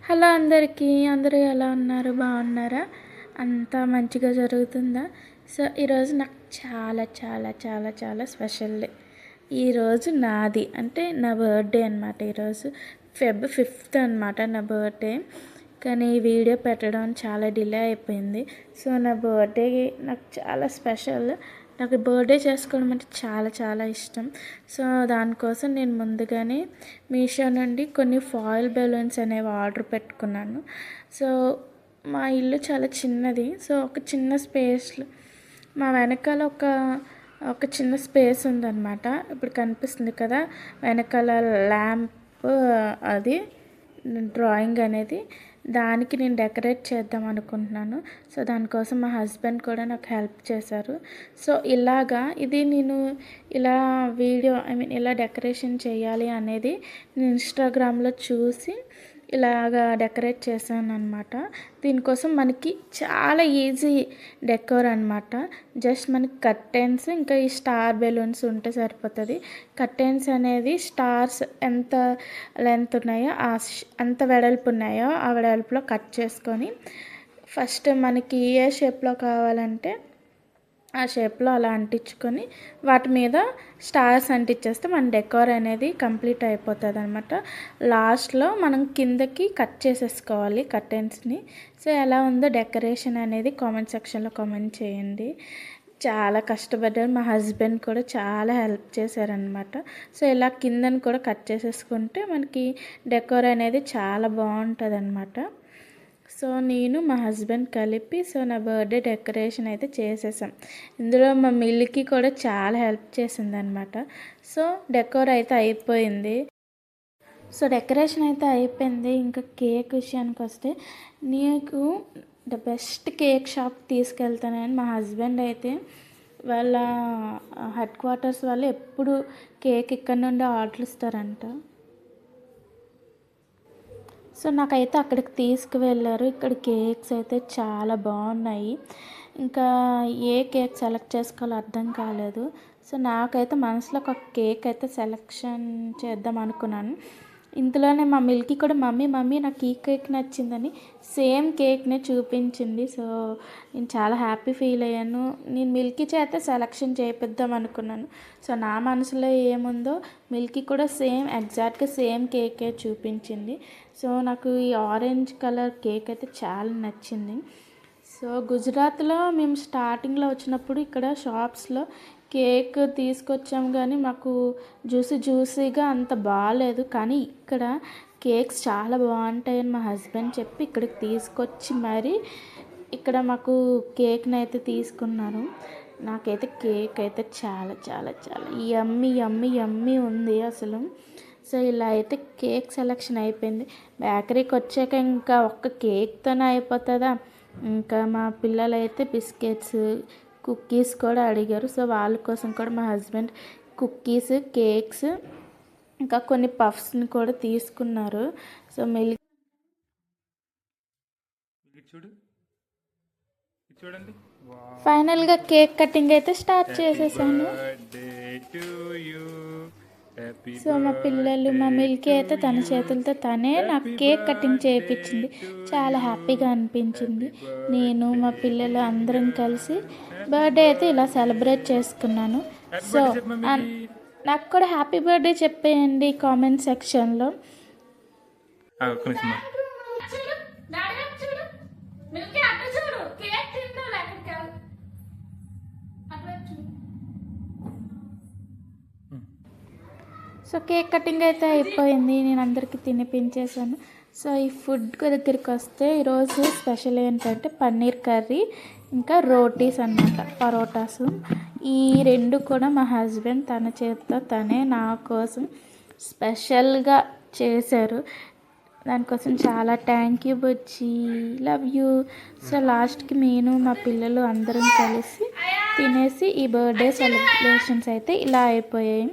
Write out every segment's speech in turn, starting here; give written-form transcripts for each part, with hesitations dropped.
Hello అందరికీ. అందరూ ఎలా ఉన్నారు? బాగున్నారా? అంతా మంచిగా జరుగుతుందా? సో ఈరోజు నాకు చాలా చాలా చాలా చాలా స్పెషల్ డే. ఈరోజు నాది అంటే నా బర్త్డే అనమాట. ఈరోజు Feb 5th అనమాట నా బర్త్డే. కానీ ఈ వీడియో పెట్టడం చాలా డిలే అయిపోయింది. సో నా బర్త్డే నాకు చాలా స్పెషల్. నాకు బర్త్డే చేసుకోవడం అంటే చాలా చాలా ఇష్టం. సో దానికోసం నేను ముందుగానే మీషో నుండి కొన్ని ఫాయిల్ బెలూన్స్ అనేవి ఆర్డర్ పెట్టుకున్నాను. సో మా ఇల్లు చాలా చిన్నది. సో ఒక చిన్న స్పేస్లో మా వెనకాల ఒక చిన్న స్పేస్ ఉందన్నమాట. ఇప్పుడు కనిపిస్తుంది కదా వెనకాల ల్యాంప్, అది డ్రాయింగ్ అనేది, దానికి నేను డెకరేట్ చేద్దాం అనుకుంటున్నాను. సో దానికోసం మా హస్బెండ్ కూడా నాకు హెల్ప్ చేశారు. సో ఇది నేను ఇలా వీడియో ఇలా డెకరేషన్ చేయాలి అనేది నేను ఇన్స్టాగ్రామ్లో చూసి ఇలాగా డెకరేట్ చేశాను అనమాట. దీనికోసం మనకి చాలా ఈజీ డెకోర్ అనమాట. జస్ట్ మనకి కర్టెన్స్ ఇంకా ఈ స్టార్ బెలూన్స్ ఉంటే సరిపోతుంది. కర్టెన్స్ అనేది స్టార్స్ ఎంత లెంత్ ఉన్నాయో అంత వెడల్పు ఉన్నాయో ఆ వెడల్పులో కట్ చేసుకొని ఫస్ట్ మనకి ఏ షేప్లో కావాలంటే ఆ షేప్లో అలా అంటించుకొని వాటి మీద స్టార్స్ అంటించేస్తే మన డెకోర్ అనేది కంప్లీట్ అయిపోతుంది అనమాట. లాస్ట్లో మనం కిందకి కట్ చేసేసుకోవాలి కర్టెన్స్ని. సో ఎలా ఉందో డెకరేషన్ అనేది కామెంట్ సెక్షన్లో కామెంట్ చేయండి. చాలా కష్టపడ్డారు. మా హస్బెండ్ కూడా చాలా హెల్ప్ చేశారనమాట. సో ఇలా కిందని కూడా కట్ చేసేసుకుంటే మనకి డెకోర్ అనేది చాలా బాగుంటుంది అనమాట. సో నేను మా హస్బెండ్ కలిపి నా బర్త్డే డెకరేషన్ అయితే చేసేసాం. ఇందులో మా మిల్కి కూడా చాలా హెల్ప్ చేసింది అనమాట. సో డెకోర్ అయితే అయిపోయింది. సో డెకరేషన్ అయితే అయిపోయింది. ఇంకా కేక్ విషయానికి వస్తే నీకు ద బెస్ట్ కేక్ షాప్ తీసుకెళ్తానని మా హస్బెండ్ అయితే వాళ్ళ హెడ్ క్వార్టర్స్ వాళ్ళు ఎప్పుడు కేక్ ఇక్కడ నుండి ఆర్డర్ ఇస్తారంట. సో నాకైతే అక్కడికి తీసుకువెళ్ళారు. ఇక్కడ కేక్స్ అయితే చాలా బాగున్నాయి. ఇంకా ఏ కేక్ సెలెక్ట్ చేసుకోవాలో అర్థం కాలేదు. సో నాకైతే మనసులో ఒక కేక్ అయితే సెలెక్షన్ చేద్దాం అనుకున్నాను. ఇంతలోనే మా మిల్కీ కూడా మమ్మీ నాకు ఈ కేక్ నచ్చిందని సేమ్ కేక్నే చూపించింది. సో నేను చాలా హ్యాపీ ఫీల్ అయ్యాను. నేను మిల్కీ చేత సెలెక్షన్ చేపిద్దాం అనుకున్నాను. సో నా మనసులో ఏముందో మిల్కీ కూడా ఎగ్జాక్ట్గా సేమ్ కేకే చూపించింది. సో నాకు ఈ ఆరెంజ్ కలర్ కేక్ అయితే చాలా నచ్చింది. సో గుజరాత్లో మేము స్టార్టింగ్లో వచ్చినప్పుడు ఇక్కడ షాప్స్లో కేక్ తీసుకొచ్చాము, కానీ మాకు జ్యూసీగా అంత బాగాలేదు. కానీ ఇక్కడ కేక్స్ చాలా బాగుంటాయని మా హస్బెండ్ చెప్పి ఇక్కడికి తీసుకొచ్చి మరి ఇక్కడ మాకు కేక్ని అయితే తీసుకున్నారు. నాకైతే కేక్ అయితే చాలా చాలా చాలా యమ్మీ ఉంది అసలు. సో ఇలా అయితే కేక్ సెలెక్షన్ అయిపోయింది. బేకరీకి వచ్చాక ఇంకా ఒక్క కేక్తోనే అయిపోతుందా? ఇంకా మా పిల్లలు అయితే బిస్కెట్స్, కుక్కీస్ కూడా అడిగారు. సో వాళ్ళ కోసం కూడా మా హస్బెండ్ కుక్కీస్, కేక్స్ ఇంకా కొన్ని పఫ్స్ని కూడా తీసుకున్నారు. సో ఫైనల్గా కేక్ కటింగ్ అయితే స్టార్ట్ చేసేసాను. సో మా పిల్లలు, మా మిల్కీ అయితే తన చేతులతో తనే నాకు కేక్ కటింగ్ చేయించింది. చాలా హ్యాపీగా అనిపించింది. నేను మా పిల్లలు అందరం కలిసి బర్త్డే అయితే ఇలా సెలబ్రేట్ చేసుకున్నాను. సో నాకు కూడా హ్యాపీ బర్త్డే చెప్పేయండి కామెంట్ సెక్షన్లో. సో కేక్ కటింగ్ అయితే అయిపోయింది. నేను అందరికీ తినిపించేసాను. సో ఈ ఫుడ్ దగ్గరికి వస్తే ఈరోజు స్పెషల్ ఏంటంటే పన్నీర్ కర్రీ ఇంకా రోటీస్ అన్నమాట, పరోటాస్. ఈ రెండు కూడా మా హస్బెండ్ తన చేతితో తనే నా కోసం స్పెషల్గా చేశారు. దానికోసం చాలా thank you Bujji, love you. So లాస్ట్కి నేను మా పిల్లలు అందరం కలిసి తినేసి ఈ బర్త్డే సెలబ్రేషన్స్ అయితే ఇలా అయిపోయాయి.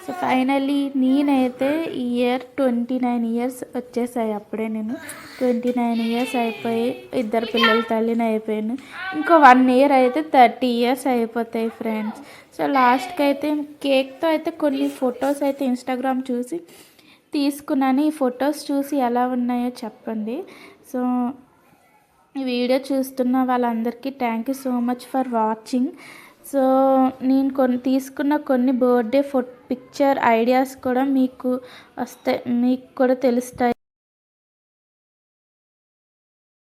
సో ఫైనలీ నేనైతే ఈ ఇయర్ 29 ఇయర్స్ వచ్చేసాయి. అప్పుడే నేను 29 ఇయర్స్ అయిపోయి ఇద్దరు పిల్లల తల్లిని అయిపోయాను. ఇంకో 1 ఇయర్ అయితే 30 ఇయర్స్ అయిపోతాయి ఫ్రెండ్స్. సో లాస్ట్కి అయితే కేక్తో అయితే కొన్ని ఫొటోస్ అయితే ఇన్స్టాగ్రామ్ చూసి తీసుకున్నాను. ఈ ఫొటోస్ చూసి ఎలా ఉన్నాయో చెప్పండి. సో ఈ వీడియో చూస్తున్న వాళ్ళందరికీ thank you so much for watching. So నేను తీసుకున్న కొన్ని బర్త్డే పిక్చర్ ఐడియాస్ కూడా మీకు కూడా తెలుస్తాయి.